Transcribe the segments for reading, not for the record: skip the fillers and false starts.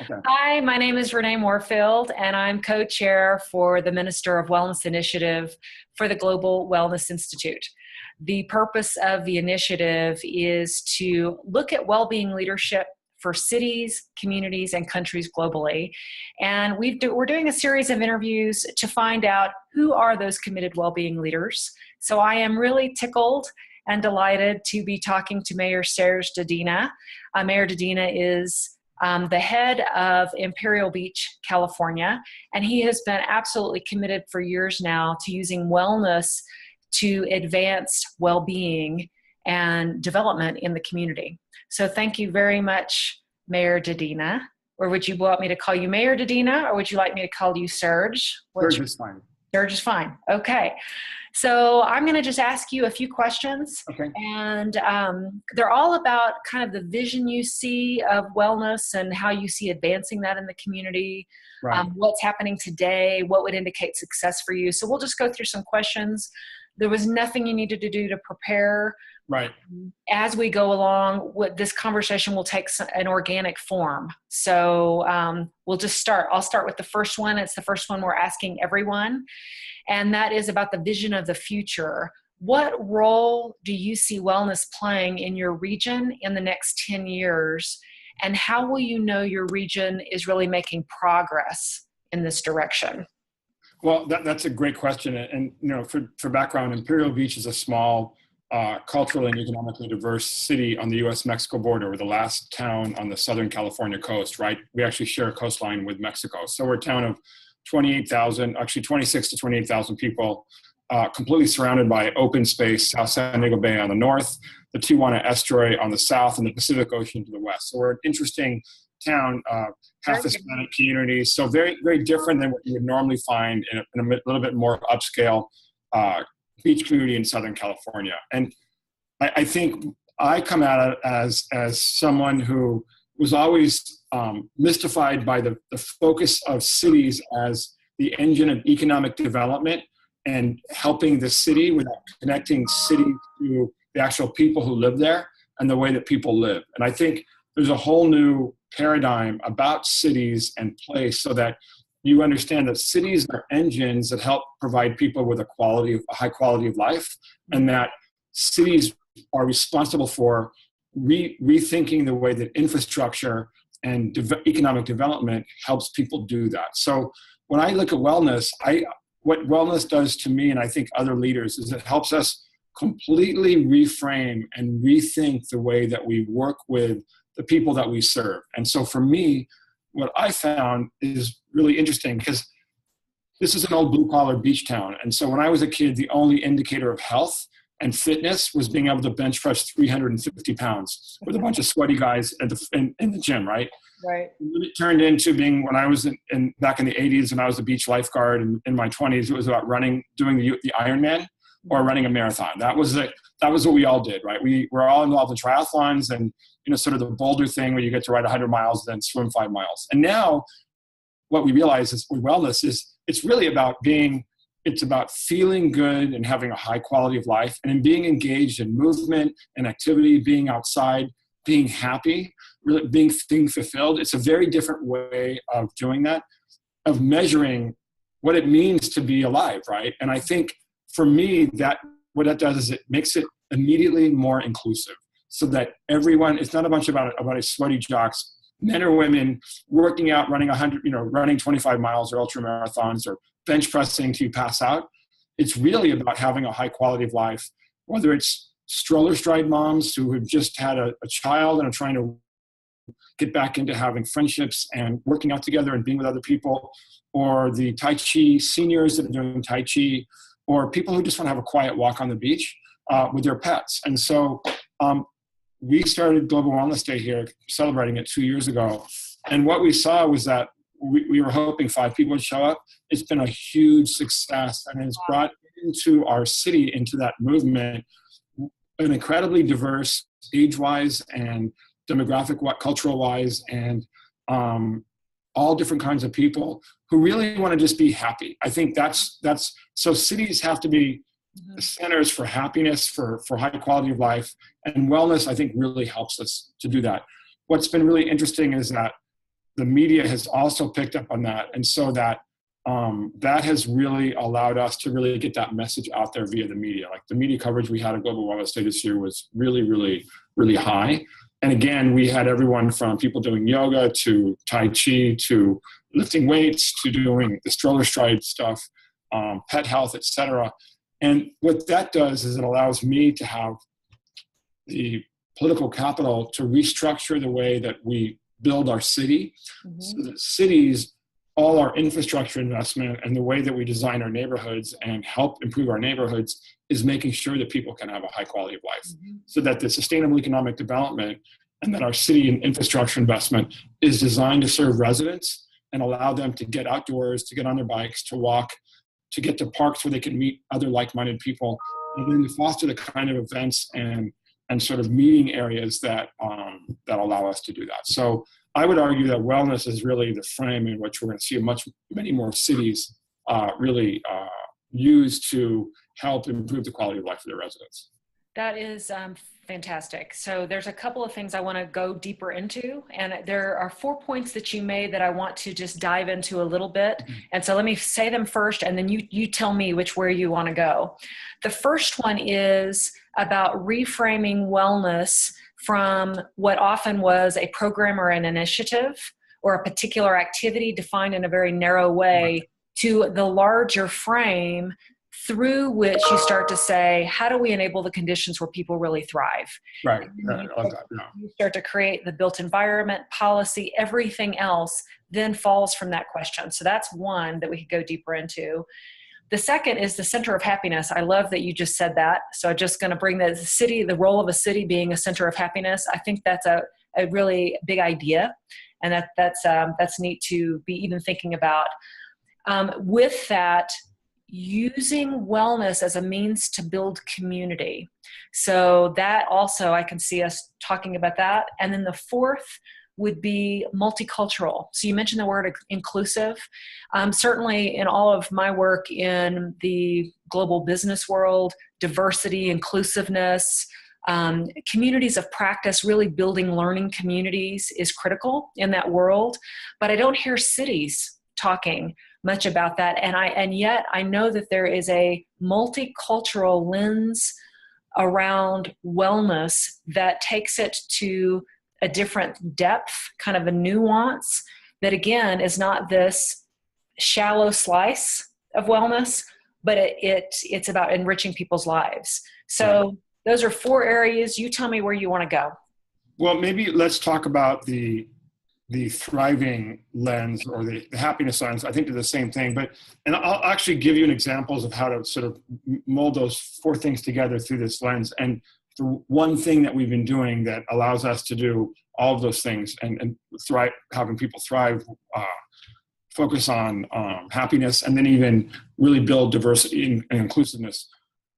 Okay. Hi, my name is Renee Moorefield, and I'm co-chair for the Minister of Wellness Initiative for the Global Wellness Institute. The purpose of the initiative is to look at well-being leadership for cities, communities, and countries globally. And we're doing a series of interviews to find out who are those committed well-being leaders. So I am really tickled and delighted to be talking to Mayor Serge Dedina. Mayor Dedina is the head of Imperial Beach, California, and he has been absolutely committed for years now to using wellness to advance well-being and development in the community. So thank you very much, Mayor Dedina. Or would you want me to call you Mayor Dedina, or would you like me to call you Serge? Serge is fine. Serge is fine. Okay. So I'm going to just ask you a few questions. Okay. And they're all about kind of the vision you see of wellness and how you see advancing that in the community, Right. what's happening today, what would indicate success for you. So we'll just go through some questions. There was nothing you needed to do to prepare. Right. As we go along, this conversation will take an organic form. So we'll just start. I'll start with the first one. It's the first one we're asking everyone. And that is about the vision of the future. What role do you see wellness playing in your region in the next 10 years? And how will you know your region is really making progress in this direction? Well, that's a great question. And for background, Imperial Beach is a small, culturally and economically diverse city on the U.S.-Mexico border. We're the last town on the Southern California coast, right? We actually share a coastline with Mexico. So we're a town of 28,000, actually 26 to 28,000 people, completely surrounded by open space, South San Diego Bay on the north, the Tijuana Estuary on the south, and the Pacific Ocean to the west. So we're an interesting town, half Hispanic community, so very, very different than what you would normally find in a little bit more upscale beach community in Southern California. And I think I come at it as someone who was always mystified by the focus of cities as the engine of economic development and helping the city without connecting cities to the actual people who live there and the way that people live. And I think there's a whole new paradigm about cities and place so that you understand that cities are engines that help provide people with a high quality of life, and that cities are responsible for rethinking the way that infrastructure and economic development helps people do that. So when I look at wellness, what wellness does to me, and I think other leaders, is it helps us completely reframe and rethink the way that we work with the people that we serve. And so for me, what I found is really interesting because this is an old blue-collar beach town. And so when I was a kid, the only indicator of health and fitness was being able to bench press 350 pounds with a bunch of sweaty guys in the gym, right? Right. It turned into being, when I was back in the 80s, when I was a beach lifeguard in my 20s, it was about doing the Ironman or running a marathon. That was what we all did, right? We were all involved in triathlons and, sort of the Boulder thing where you get to ride 100 miles, then swim 5 miles. And now what we realize is with wellness is it's really it's about feeling good and having a high quality of life and in being engaged in movement and activity, being outside, being happy, really being fulfilled. It's a very different way of doing that, of measuring what it means to be alive, right? And I think for me, what that does is it makes it immediately more inclusive so that everyone, it's not a bunch about a sweaty jocks, men or women working out, running 100, running 25 miles or ultra marathons or bench pressing till you pass out. It's really about having a high quality of life, whether it's stroller stride moms who have just had a child and are trying to get back into having friendships and working out together and being with other people, or the Tai Chi seniors that are doing Tai Chi, or people who just want to have a quiet walk on the beach with their pets. And so we started Global Wellness Day here, celebrating it 2 years ago. And what we saw was that we were hoping 5 people would show up. It's been a huge success, and it's brought into our city, into that movement, an incredibly diverse, age-wise and demographic, cultural-wise, and all different kinds of people who really want to just be happy. I think that's so cities have to be centers for happiness, for high quality of life, and wellness, I think, really helps us to do that. What's been really interesting is that the media has also picked up on that. And so that has really allowed us to really get that message out there via the media. Like the media coverage we had at Global Wellness Day this year was really, really, really high. And again, we had everyone from people doing yoga to Tai Chi to lifting weights to doing the stroller stride stuff, pet health, etc. And what that does is it allows me to have the political capital to restructure the way that we build our city. Mm-hmm. So that cities, all our infrastructure investment and the way that we design our neighborhoods and help improve our neighborhoods is making sure that people can have a high quality of life. Mm-hmm. So that the sustainable economic development and that our city and infrastructure investment is designed to serve residents and allow them to get outdoors, to get on their bikes, to walk, to get to parks where they can meet other like-minded people, and then to foster the kind of events and sort of meeting areas that that allow us to do that. So I would argue that wellness is really the frame in which we're going to see many more cities really use to help improve the quality of life for their residents. That is fantastic. So there's a couple of things I want to go deeper into, and there are 4 points that you made that I want to just dive into a little bit. Mm-hmm. And so let me say them first, and then you tell me where you want to go. The first one is about reframing wellness from what often was a program or an initiative or a particular activity defined in a very narrow way to the larger frame through which you start to say, how do we enable the conditions where people really thrive? Right. You start to create the built environment, policy, everything else then falls from that question. So that's one that we could go deeper into. The second is the center of happiness. I love that you just said that. So I'm just going to bring the role of a city being a center of happiness. I think that's a really big idea. And that's neat to be even thinking about. With that, using wellness as a means to build community. So that also, I can see us talking about that. And then the fourth would be multicultural. So you mentioned the word inclusive. Certainly in all of my work in the global business world, diversity, inclusiveness, communities of practice, really building learning communities is critical in that world. But I don't hear cities talking much about that. And yet I know that there is a multicultural lens around wellness that takes it to a different depth, kind of a nuance that again is not this shallow slice of wellness, but it's about enriching people's lives. So those are 4 areas. You tell me where you want to go. Well, maybe let's talk about the thriving lens or the happiness lens. I think they're the same thing, and I'll actually give you an examples of how to sort of mold those 4 things together through this lens. And the one thing that we've been doing that allows us to do all of those things and thrive, having people thrive, focus on happiness, and then even really build diversity and inclusiveness.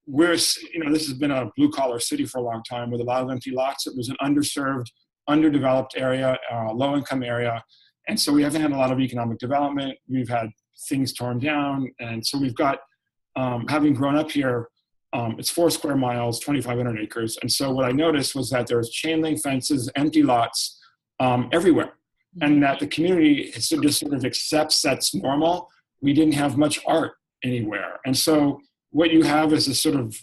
This has been a blue collar city for a long time with a lot of empty lots. It was an underserved, underdeveloped area, low income area. And so we haven't had a lot of economic development. We've had things torn down. And so we've got, having grown up here, it's 4 square miles, 2,500 acres. And so what I noticed was that there's chain link fences, empty lots everywhere. And that the community just sort of accepts that's normal. We didn't have much art anywhere. And so what you have is a sort of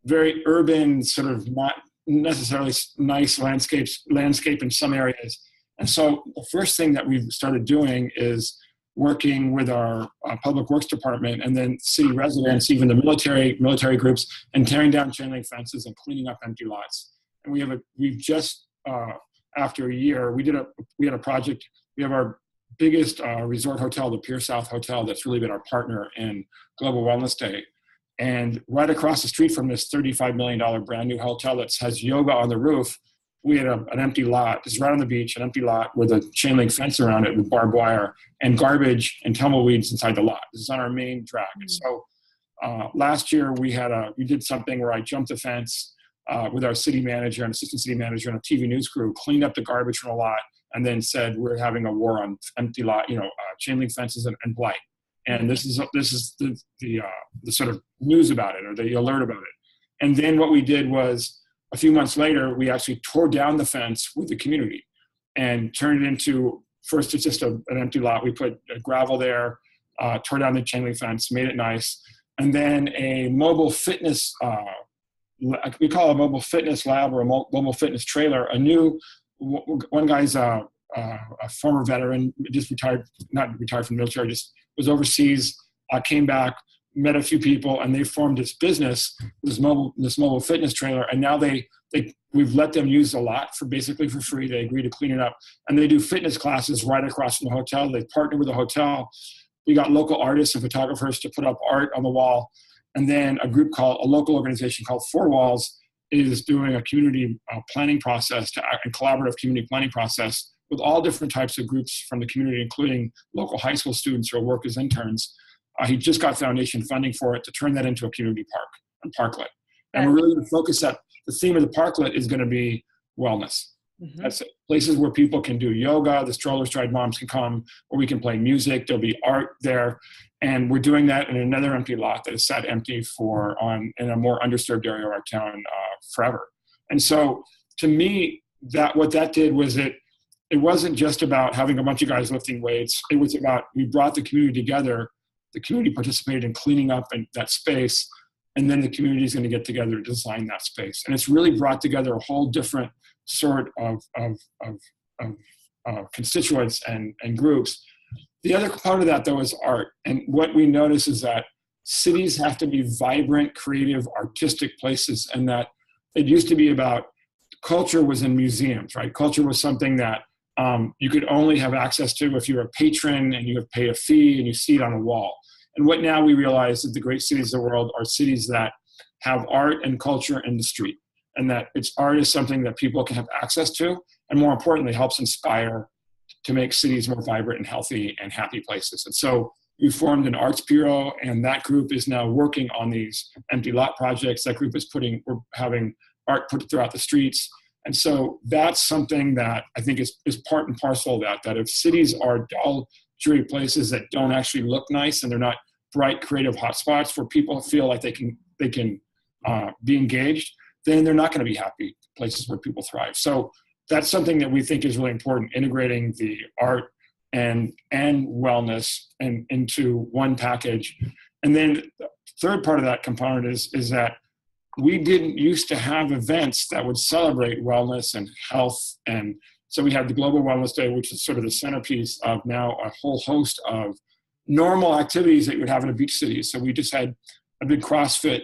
very urban, sort of not necessarily nice landscape in some areas. And so the first thing that we've started doing is working with our public works department and then city residents, even the military groups, and tearing down chain link fences and cleaning up empty lots. And we've just after a year, we had a project. We have our biggest resort hotel, the Pier South Hotel, that's really been our partner in Global Wellness Day. And right across the street from this $35 million brand new hotel that has yoga on the roof, we had an empty lot. It's right on the beach, an empty lot with a chain link fence around it with barbed wire and garbage and tumbleweeds inside the lot. This is on our main track. And so last year we did something where I jumped the fence with our city manager and assistant city manager and a TV news crew, cleaned up the garbage from a lot, and then said we're having a war on empty lot, chain link fences and blight. And this is the sort of news about it, or the alert about it. And then what we did was, a few months later, we actually tore down the fence with the community and turned it into First, it's just an empty lot. We put gravel there, tore down the chain link fence, made it nice. And then a mobile fitness, we call it a mobile fitness lab or a mobile fitness trailer. One guy's a former veteran, just not retired from the military, just was overseas, came back, met a few people, and they formed this business, this mobile fitness trailer. And now we've let them use a lot basically for free. They agree to clean it up, and they do fitness classes right across from the hotel. They partner with the hotel. We got local artists and photographers to put up art on the wall. And then a local organization called Four Walls is doing a community planning process, a collaborative community planning process with all different types of groups from the community, including local high school students who work as interns. He just got foundation funding for it to turn that into a community park and parklet. And we're really going to focus that the theme of the parklet is going to be wellness. Mm-hmm. That's it. Places where people can do yoga, the stroller stride moms can come, or we can play music. There'll be art there. And we're doing that in another empty lot that is sat empty in a more underserved area of our town forever. And so to me, what that did was it wasn't just about having a bunch of guys lifting weights. It was about, we brought the community together. The community participated in cleaning up that space, and then the community is going to get together to design that space. And it's really brought together a whole different sort of constituents and groups. The other part of that, though, is art. And what we notice is that cities have to be vibrant, creative, artistic places, and that it used to be about culture was in museums, right? Culture was something that you could only have access to if you were a patron and you have pay a fee and you see it on a wall. And what now we realize that the great cities of the world are cities that have art and culture in the street, and that art is something that people can have access to, and more importantly, helps inspire to make cities more vibrant and healthy and happy places. And so we formed an arts bureau, and that group is now working on these empty lot projects. That group is we're having art put throughout the streets. And so that's something that I think is part and parcel of that if cities are dull, dreary places that don't actually look nice, and they're not bright, creative hotspots where people feel like they can be engaged, then they're not going to be happy places where people thrive. So that's something that we think is really important, integrating the art and wellness into one package. And then the third part of that component is that we didn't used to have events that would celebrate wellness and health. And so we had the Global Wellness Day, which is sort of the centerpiece of now a whole host of normal activities that you would have in a beach city. So we just had a big CrossFit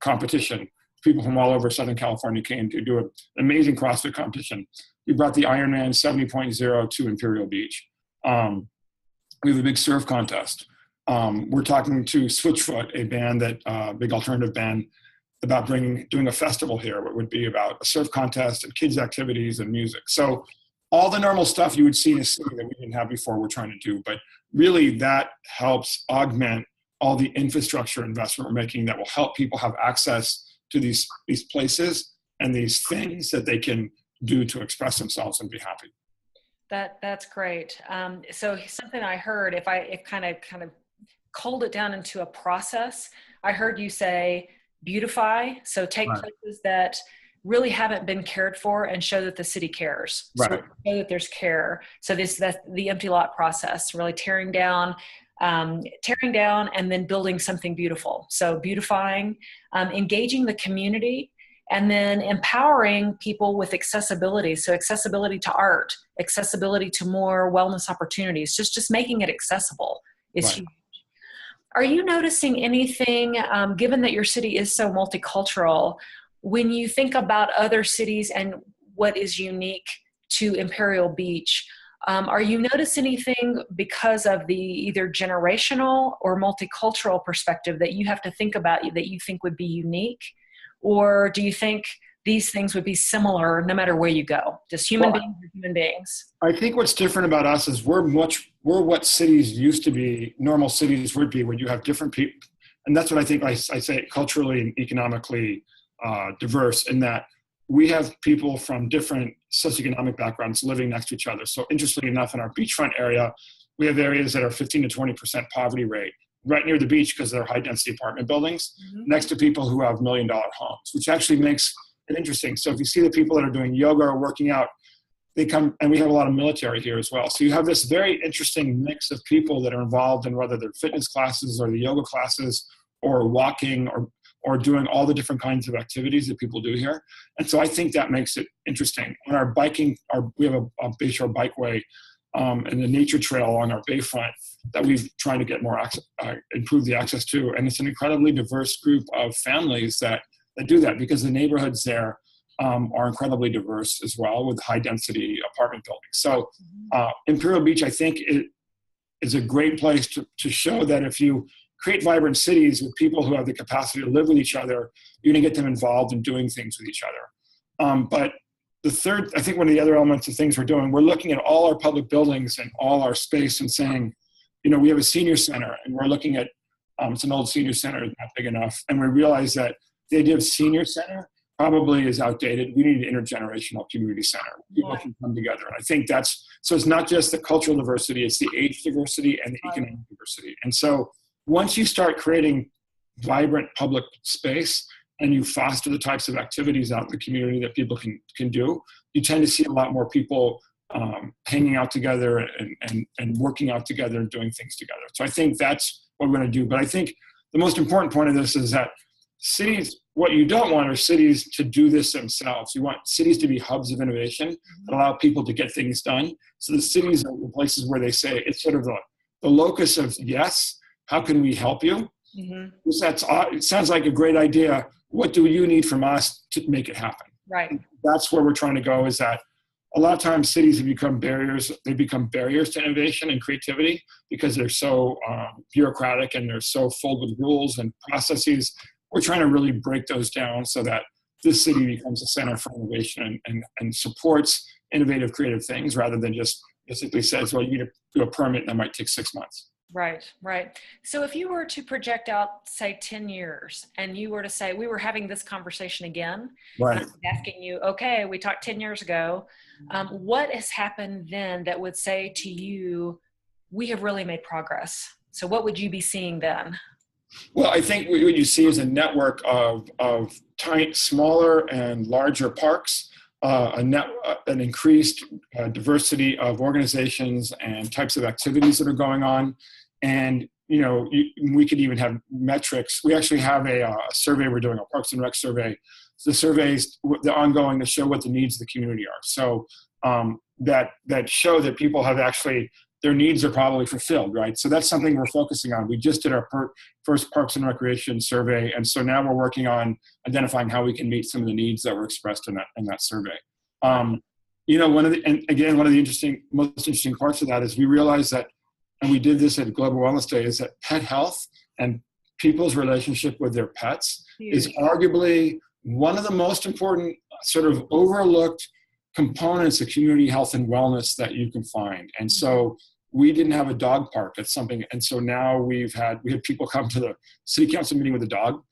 competition. People from all over Southern California came to do an amazing CrossFit competition. We brought the Ironman 70.0 to Imperial Beach. We have a big surf contest. We're talking to Switchfoot, a band big alternative band, about doing a festival here. It would be about a surf contest and kids' activities and music. So all the normal stuff you would see in a city that we didn't have before, we're trying to do. But really, that helps augment all the infrastructure investment we're making that will help people have access to these places and these things that they can do to express themselves and be happy. That's great. So something I heard, if kind of culled it down into a process, I heard you say beautify. So take places that really haven't been cared for and show that the city cares. Right. So show that there's care. So that's the empty lot process, really tearing down and then building something beautiful. So beautifying, engaging the community, and then empowering people with accessibility. So accessibility to art, accessibility to more wellness opportunities, just making it accessible is huge. Are you noticing anything, given that your city is so multicultural, when you think about other cities and what is unique to Imperial Beach, are you noticing anything because of the either generational or multicultural perspective that you have to think about that you think would be unique? Or do you think these things would be similar no matter where you go? Just human beings are human beings. I think what's different about us is we're what cities used to be, normal cities would be, when you have different people. And that's what I think I say, culturally and economically diverse, in that we have people from different socioeconomic backgrounds living next to each other. So interestingly enough, in our beachfront area, we have areas that are 15 to 20% poverty rate right near the beach because they're high density apartment buildings next to people who have $1 million homes, which actually makes it interesting. So if you see the people that are doing yoga or working out, they come, and we have a lot of military here as well. So you have this very interesting mix of people that are involved in whether they're fitness classes or the yoga classes or walking or doing all the different kinds of activities that people do here. And so I think that makes it interesting. On our biking, we have a Bayshore bikeway and the nature trail along our bayfront that we've tried to get more improve the access to. And it's an incredibly diverse group of families that do that, because the neighborhoods there are incredibly diverse as well, with high density apartment buildings. So Imperial Beach, I think, is a great place to show that if you create vibrant cities with people who have the capacity to live with each other, you're gonna get them involved in doing things with each other. But the third, I think one of the other elements of things we're doing, we're looking at all our public buildings and all our space and saying, we have a senior center, and we're looking at, it's an old senior center, not big enough. And we realize that the idea of senior center probably is outdated. We need an intergenerational community center. People can come together. And I think so it's not just the cultural diversity, it's the age diversity and the economic diversity. And so once you start creating vibrant public space and you foster the types of activities out in the community that people can do, you tend to see a lot more people hanging out together and working out together and doing things together. So I think that's what we're going to do. But I think the most important point of this is that cities, what you don't want are cities to do this themselves. You want cities to be hubs of innovation that allow people to get things done. So the cities are the places where they say, it's sort of the locus of, yes, how can we help you? It sounds like a great idea. What do you need from us to make it happen? Right. That's where we're trying to go, is that a lot of times cities have become barriers. They become barriers to innovation and creativity because they're so bureaucratic and they're so full with rules and processes. We're trying to really break those down so that this city becomes a center for innovation and supports innovative, creative things, rather than just basically says, well, you need to do a permit and that might take 6 months. Right, right. So if you were to project out, say, 10 years, and you were to say, we were having this conversation again, right, and I'm asking you, okay, we talked 10 years ago, what has happened then that would say to you, we have really made progress? So what would you be seeing then? Well, I think what you see is a network of smaller and larger parks, an increased diversity of organizations and types of activities that are going on. And, we could even have metrics. We actually have a survey we're doing, a Parks and Rec survey. The surveys, the ongoing, to show what the needs of the community are. So that show that people have actually, their needs are probably fulfilled, right? So that's something we're focusing on. We just did our first Parks and Recreation survey, and so now we're working on identifying how we can meet some of the needs that were expressed in that survey. One of the most interesting parts of that is we realized that, and we did this at Global Wellness Day, is that pet health and people's relationship with their pets is arguably one of the most important sort of overlooked components of community health and wellness that you can find. And so we didn't have a dog park. That's something. And so now we had people come to the city council meeting with a dog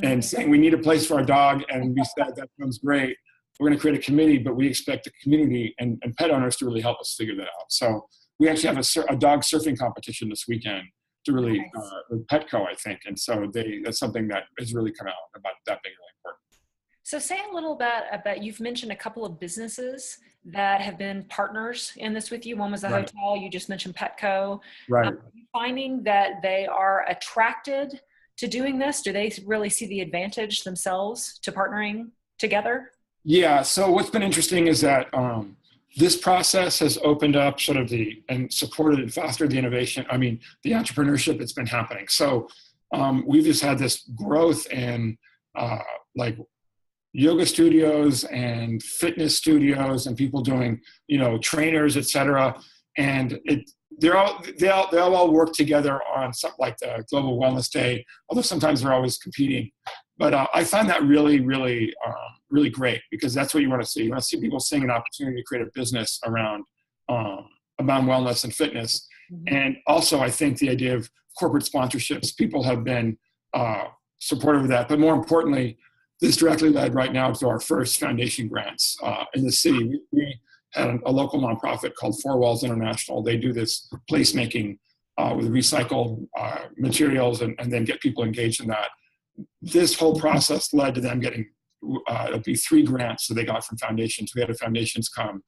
and saying, we need a place for our dog. And we said, that sounds great. We're going to create a committee, but we expect the community and pet owners to really help us figure that out. So we actually have a dog surfing competition this weekend to really, with Petco, I think. And so that's something that has really come out about that being really important. So say a little bit about, you've mentioned a couple of businesses that have been partners in this with you. One was the hotel, you just mentioned Petco. Right. Are you finding that they are attracted to doing this? Do they really see the advantage themselves to partnering together? Yeah, so what's been interesting is that this process has opened up sort of and supported and fostered the innovation, the entrepreneurship that's been happening. So we've just had this growth in yoga studios and fitness studios and people doing, trainers, et cetera. And they all work together on something like the Global Wellness Day, although sometimes they're always competing. But I find that really, really, really great, because that's what you want to see. You want to see people seeing an opportunity to create a business around wellness and fitness. Mm-hmm. And also, I think the idea of corporate sponsorships, people have been supportive of that. But more importantly, this directly led right now to our first foundation grants in the city. We had a local nonprofit called Four Walls International. They do this placemaking with recycled materials and then get people engaged in that. This whole process led to them getting, it'll be 3 grants that they got from foundations. We had foundations come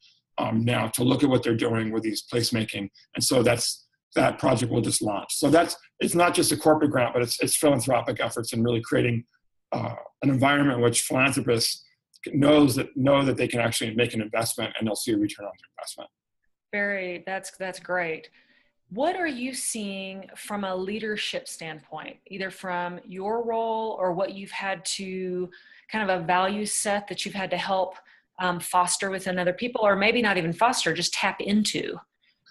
now to look at what they're doing with these placemaking. And so that project will just launch. So it's not just a corporate grant, but it's philanthropic efforts and really creating an environment in which philanthropists know that they can actually make an investment and they'll see a return on their investment. That's great. What are you seeing from a leadership standpoint, either from your role or what you've had to kind of a value set that you've had to help foster within other people, or maybe not even foster, just tap into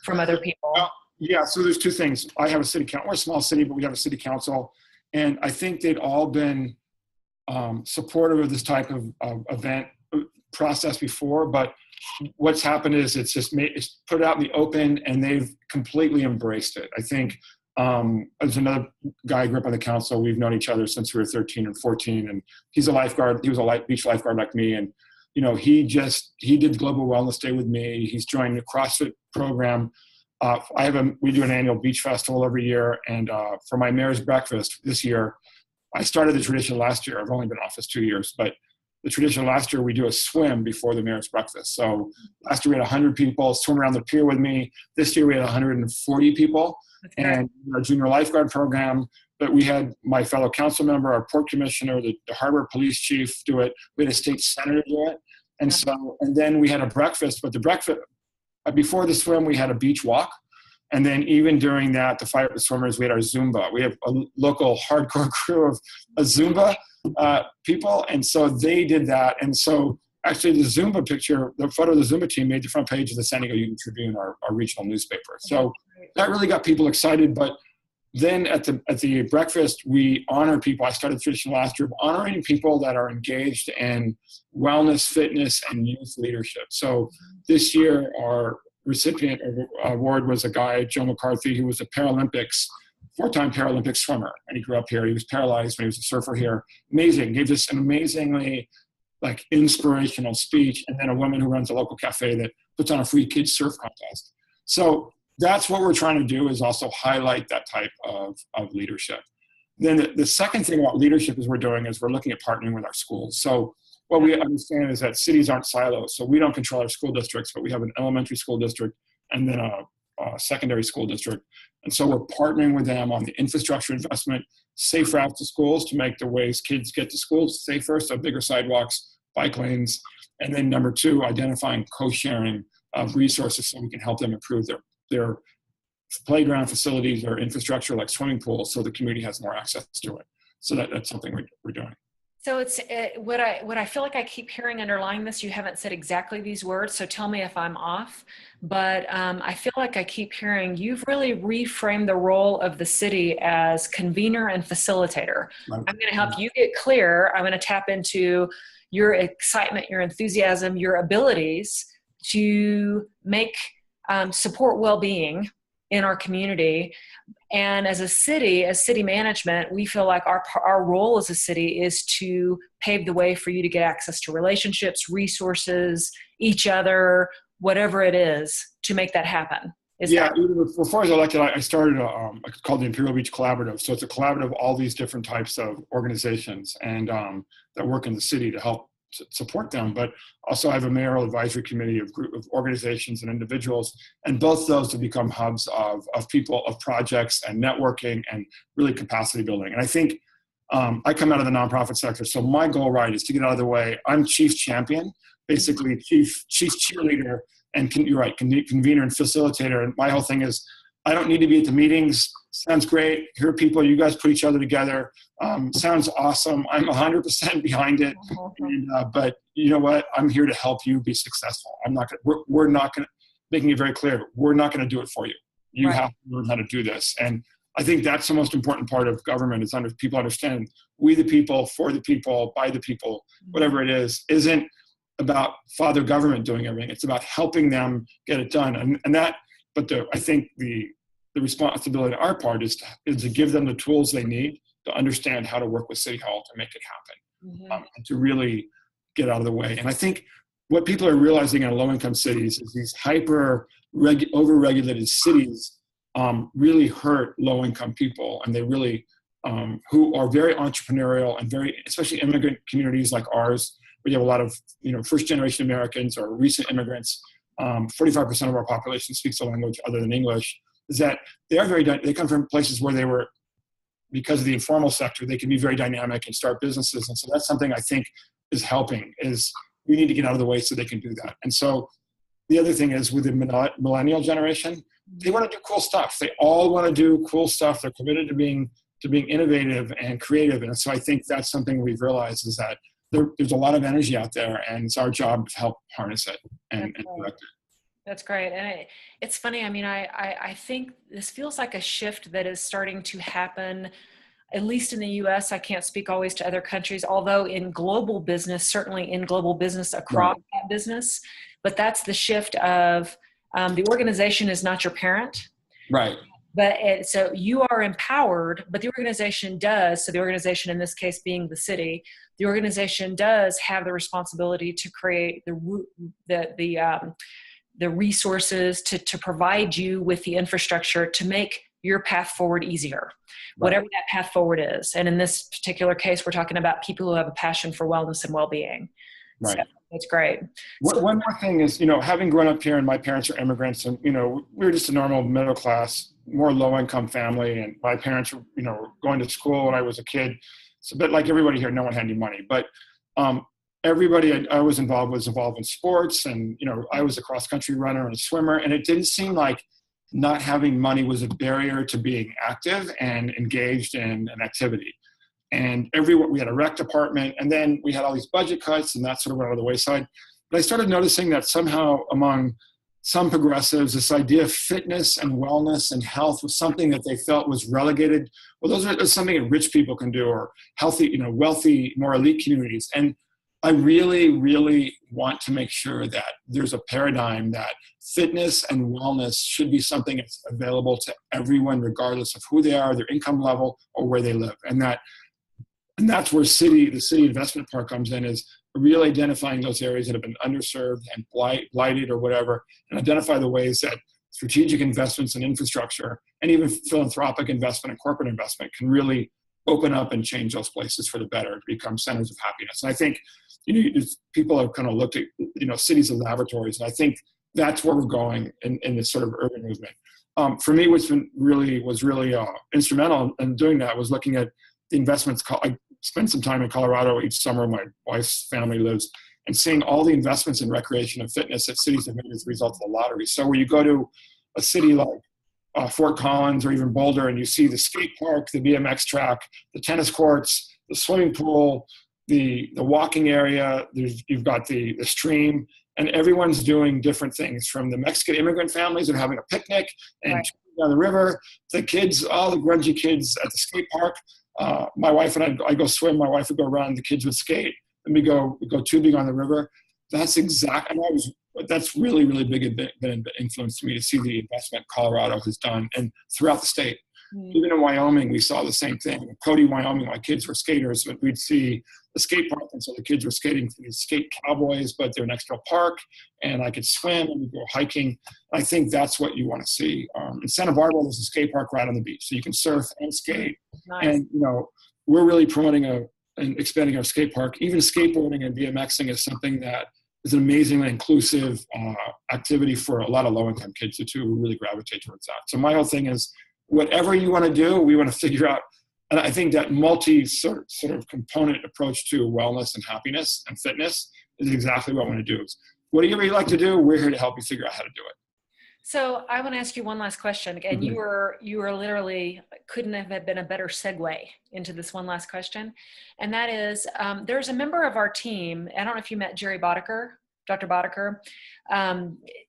from other people? Yeah, so there's two things. I have a city council. We're a small city, but we have a city council. And I think they'd all been supportive of this type of event process before, but what's happened is it's put out in the open and they've completely embraced it. I think there's another guy I grew up on the council. We've known each other since we were 13 and 14, and he's a lifeguard. He was a beach lifeguard like me. And, you know, he did Global Wellness Day with me. He's joined the CrossFit program. We do an annual beach festival every year. And for my mayor's breakfast this year, I started the tradition last year. I've only been in office 2 years, but the tradition last year, we do a swim before the mayor's breakfast. So last year we had 100 people swim around the pier with me. This year we had 140 people and our junior lifeguard program. But we had my fellow council member, our port commissioner, the harbor police chief do it. We had a state senator do it. And then we had a breakfast, but the breakfast, before the swim, we had a beach walk. And then even during that, to fire up the swimmers, we had our Zumba. We have a local hardcore crew of Zumba people. And so they did that. And so actually the Zumba picture, the photo of the Zumba team made the front page of the San Diego Union Tribune, our regional newspaper. So that really got people excited. But then at the breakfast, we honor people. I started the tradition last year of honoring people that are engaged in wellness, fitness, and youth leadership. So this year, our recipient award was a guy, Joe McCarthy, who was a four-time Paralympic swimmer. And he grew up here. He was paralyzed when he was a surfer here. Amazing. Gave us an amazingly inspirational speech. And then a woman who runs a local cafe that puts on a free kids surf contest. So that's what we're trying to do, is also highlight that type of leadership. Then the second thing about leadership is we're looking at partnering with our schools. So what we understand is that cities aren't silos. So we don't control our school districts, but we have an elementary school district and then a secondary school district. And so we're partnering with them on the infrastructure investment, safe routes to schools to make the ways kids get to schools safer, so bigger sidewalks, bike lanes. And then number two, identifying co-sharing of resources so we can help them improve their playground facilities or infrastructure like swimming pools so the community has more access to it. So that's something we're doing. So it's what I feel like I keep hearing underlying this. You haven't said exactly these words, so tell me if I'm off. But I feel like I keep hearing you've really reframed the role of the city as convener and facilitator. Right. I'm going to help you get clear. I'm going to tap into your excitement, your enthusiasm, your abilities to make support well-being in our community. And as a city, as city management, we feel like our role as a city is to pave the way for you to get access to relationships, resources, each other, whatever it is, to make that happen. Before I was elected, I started called the Imperial Beach Collaborative. So it's a collaborative of all these different types of organizations and that work in the city to help support them. But also I have a mayoral advisory committee of organizations and individuals, and both those have become hubs of people, of projects and networking and really capacity building. And I think I come out of the nonprofit sector, so my goal, is to get out of the way. I'm chief champion, basically chief cheerleader, and convener and facilitator. And my whole thing is, I don't need to be at the meetings. Sounds great. Here are people. You guys put each other together. Sounds awesome. I'm 100% behind it. But you know what? I'm here to help you be successful. We're not going to, making it very clear, we're not going to do it for you. You have to learn how to do this. And I think that's the most important part of government is people understand we the people, for the people, by the people, whatever it is, isn't about father government doing everything. It's about helping them get it done. I think the responsibility on our part is to give them the tools they need to understand how to work with City Hall to make it happen, and to really get out of the way. And I think what people are realizing in low-income cities is these over-regulated cities really hurt low-income people, and they really who are very entrepreneurial and especially immigrant communities like ours, where you have a lot of first-generation Americans or recent immigrants. 45% of our population speaks a language other than English, is that they come from places where they were, because of the informal sector, they can be very dynamic and start businesses. And so that's something I think is helping, is we need to get out of the way so they can do that. And so the other thing is with the millennial generation, they want to do cool stuff. They all want to do cool stuff. They're committed to being innovative and creative. And so I think that's something we've realized, is that there's a lot of energy out there, and it's our job to help harness it and direct it. That's great. And it's funny. I mean, I think this feels like a shift that is starting to happen, at least in the US. I can't speak always to other countries, although in global business, certainly in global business across that business, but that's the shift of the organization is not your parent. Right. But so you are empowered, but the organization does. So the organization, in this case being the city, the organization does have the responsibility to create the resources to provide you with the infrastructure to make your path forward easier, whatever that path forward is. And in this particular case, we're talking about people who have a passion for wellness and well-being. Right. So that's great. One more thing is, having grown up here, and my parents are immigrants, and, we were just a normal middle class, more low income family. And my parents were, going to school when I was a kid. It's a bit like everybody here, no one had any money, but everybody I was involved in sports, and I was a cross country runner and a swimmer, and it didn't seem like not having money was a barrier to being active and engaged in an activity. And we had a rec department, and then we had all these budget cuts, and that sort of went on the wayside. But I started noticing that somehow among some progressives, this idea of fitness and wellness and health was something that they felt was relegated. Well, that's something that rich people can do, or healthy, wealthy, more elite communities. And I really, really want to make sure that there's a paradigm that fitness and wellness should be something that's available to everyone, regardless of who they are, their income level, or where they live. And that's where the city investment part comes in, is really identifying those areas that have been underserved and blighted or whatever, and identify the ways that strategic investments in infrastructure and even philanthropic investment and corporate investment can really open up and change those places for the better to become centers of happiness. And I think people have kind of looked at cities as laboratories, and I think that's where we're going in this sort of urban movement. For me, what's been really instrumental in doing that was looking at the investments. I spent some time in Colorado each summer. My wife's family lives, and seeing all the investments in recreation and fitness that cities have made as a result of the lottery. So when you go to a city like Fort Collins or even Boulder, and you see the skate park, the BMX track, the tennis courts, the swimming pool, the walking area, you've got the stream, and everyone's doing different things, from the Mexican immigrant families that are having a picnic and down the river, the kids, all the grungy kids at the skate park. My wife and I go swim, my wife would go run, the kids would skate, and we go tubing on the river. That's really, really been an influence to me, to see the investment Colorado has done, and throughout the state. Even in Wyoming, we saw the same thing. In Cody, Wyoming, my kids were skaters, but we'd see the skate park, and so the kids were skating for these skate cowboys, but they're next to a park, and I could swim and we'd go hiking. I think that's what you want to see. In Santa Barbara, there's a skate park right on the beach, so you can surf and skate. Nice. And we're really promoting and expanding our skate park. Even skateboarding and BMXing is something that is an amazingly inclusive activity for a lot of low-income kids too, who really gravitate towards that. So my whole thing is, whatever you want to do, we want to figure out. And I think that sort of component approach to wellness and happiness and fitness is exactly what I want to do. Whatever you like to do, we're here to help you figure out how to do it. So I want to ask you one last question. And you were literally, couldn't have been a better segue into this one last question. And that is, there's a member of our team, I don't know if you met Jerry Boddicker, Dr. Boddicker.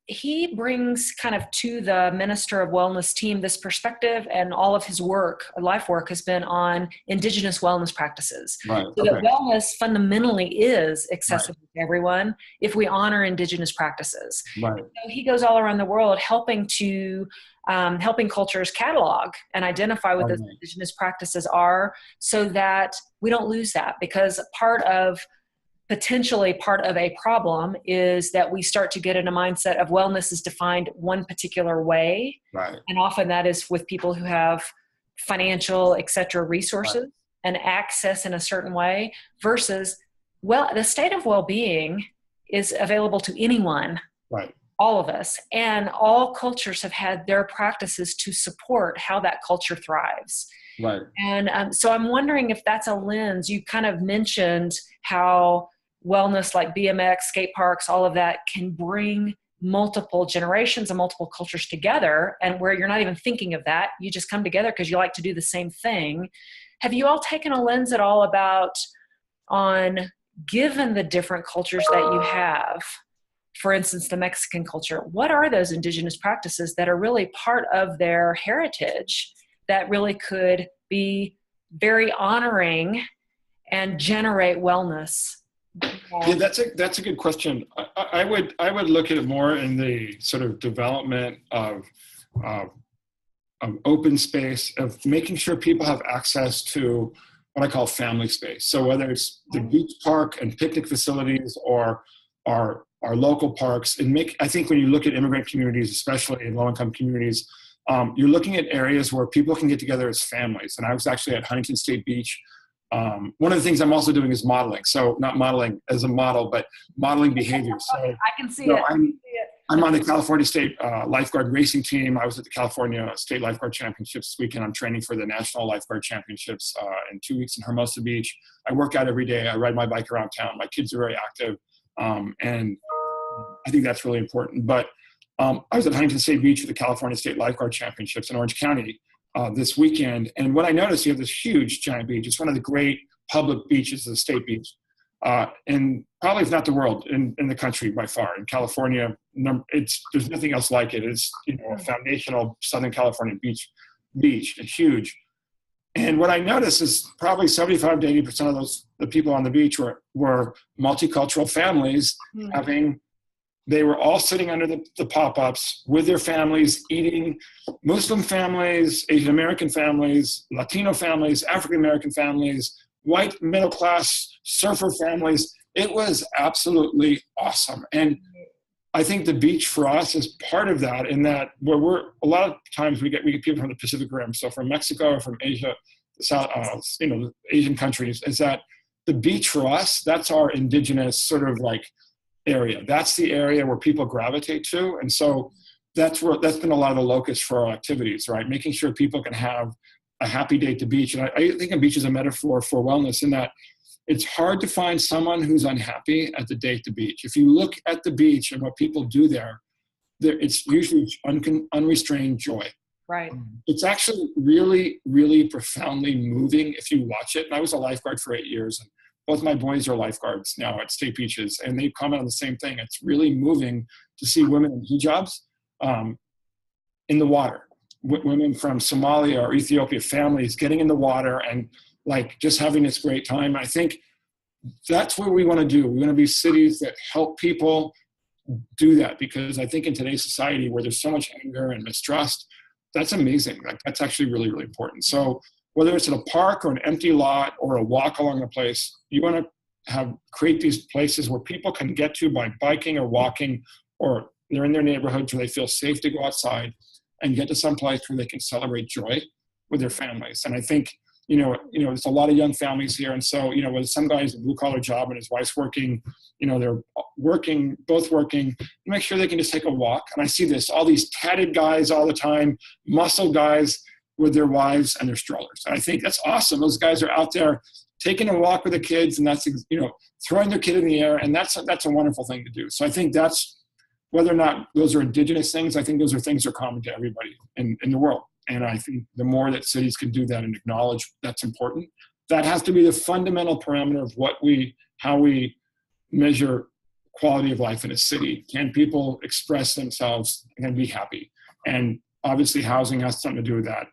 He brings kind of to the Minister of Wellness team this perspective, and all of his life work has been on Indigenous wellness practices. Right. So that wellness fundamentally is accessible to everyone if we honor Indigenous practices. Right. So he goes all around the world helping cultures catalog and identify what those Indigenous practices are, so that we don't lose that, because potentially part of a problem is that we start to get in a mindset of wellness is defined one particular way. Right. And often that is with people who have financial, et cetera, resources and access in a certain way, versus, the state of well-being is available to anyone. Right. all of us, and all cultures have had their practices to support how that culture thrives. Right. And so I'm wondering if that's a lens. You kind of mentioned how wellness like BMX, skate parks, all of that can bring multiple generations and multiple cultures together, and where you're not even thinking of that, you just come together because you like to do the same thing. Have you all taken a lens at all about on, given the different cultures that you have, for instance, the Mexican culture, what are those indigenous practices that are really part of their heritage that really could be very honoring and generate wellness? Yeah, that's a good question. I would look at it more in the sort of development of open space, of making sure people have access to what I call family space. So whether it's the beach park and picnic facilities or our local parks, and I think when you look at immigrant communities, especially in low-income communities, you're looking at areas where people can get together as families. And I was actually at Huntington State Beach. One of the things I'm also doing is modeling. So not modeling as a model, but modeling behavior. So I can see it. I'm on the California State Lifeguard Racing Team. I was at the California State Lifeguard Championships this weekend. I'm training for the National Lifeguard Championships in 2 weeks in Hermosa Beach. I work out every day. I ride my bike around town. My kids are very active. And I think that's really important. But I was at Huntington State Beach for the California State Lifeguard Championships in Orange County this weekend. And what I noticed, you have this huge giant beach. It's one of the great public beaches, the state beach. And probably, if not the world, in the country by far. In California, there's nothing else like it. It's a foundational Southern California beach. It's huge. And what I noticed is probably 75 to 80% of the people on the beach were multicultural families they were all sitting under the pop-ups with their families, eating. Muslim families, Asian American families, Latino families, African American families, white middle-class surfer families. It was absolutely awesome. And I think the beach for us is part of that, in that where a lot of times we get people from the Pacific Rim, so from Mexico or from Asia, South, Asian countries, is that the beach for us, that's our indigenous sort of like area. That's the area where people gravitate to. And so that's been a lot of the locus for our activities, right? Making sure people can have a happy day at the beach. And I think a beach is a metaphor for wellness, in that it's hard to find someone who's unhappy at the day at the beach. If you look at the beach and what people do there, it's usually unrestrained joy. Right. It's actually really, really profoundly moving if you watch it. And I was a lifeguard for 8 years. And both my boys are lifeguards now at state beaches, and they comment on the same thing. It's really moving to see women in hijabs in the water. Women from Somalia or Ethiopia, families getting in the water and like just having this great time. I think that's what we want to do. We want to be cities that help people do that, because I think in today's society where there's so much anger and mistrust, that's amazing. Like, that's actually really, really important. So whether it's at a park or an empty lot or a walk along the place, you want to create these places where people can get to by biking or walking, or they're in their neighborhoods where they feel safe to go outside and get to some place where they can celebrate joy with their families. And I think, there's a lot of young families here. And so, with some guys a blue collar job and his wife's working, they're both working, make sure they can just take a walk. And I see this, all these tatted guys all the time, muscle guys with their wives and their strollers. And I think that's awesome. Those guys are out there taking a walk with the kids, and that's, throwing their kid in the air. And that's a wonderful thing to do. So I think that's, whether or not those are indigenous things, I think those are things that are common to everybody in the world. And I think the more that cities can do that and acknowledge that's important, that has to be the fundamental parameter of how we measure quality of life in a city. Can people express themselves and be happy? And obviously housing has something to do with that.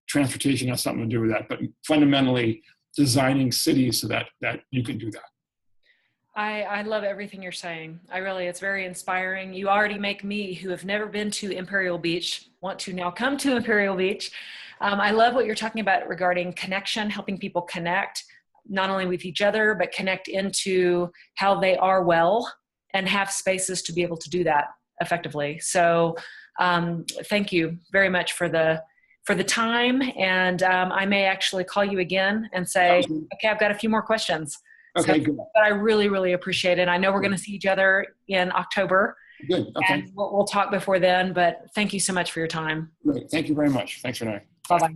Transportation has something to do with that. But fundamentally, designing cities so that you can do that. I love everything you're saying. It's very inspiring. You already make me, who have never been to Imperial Beach, want to now come to Imperial Beach. I love what you're talking about regarding connection, helping people connect, not only with each other, but connect into how they are well and have spaces to be able to do that effectively. So thank you very much for the time. And I may actually call you again and say, okay, I've got a few more questions. Okay, so, good. But I really, really appreciate it. I know we're going to see each other in October. Good. Okay. And we'll talk before then, but thank you so much for your time. Great. Thank you very much. Thanks, Renee. Bye-bye.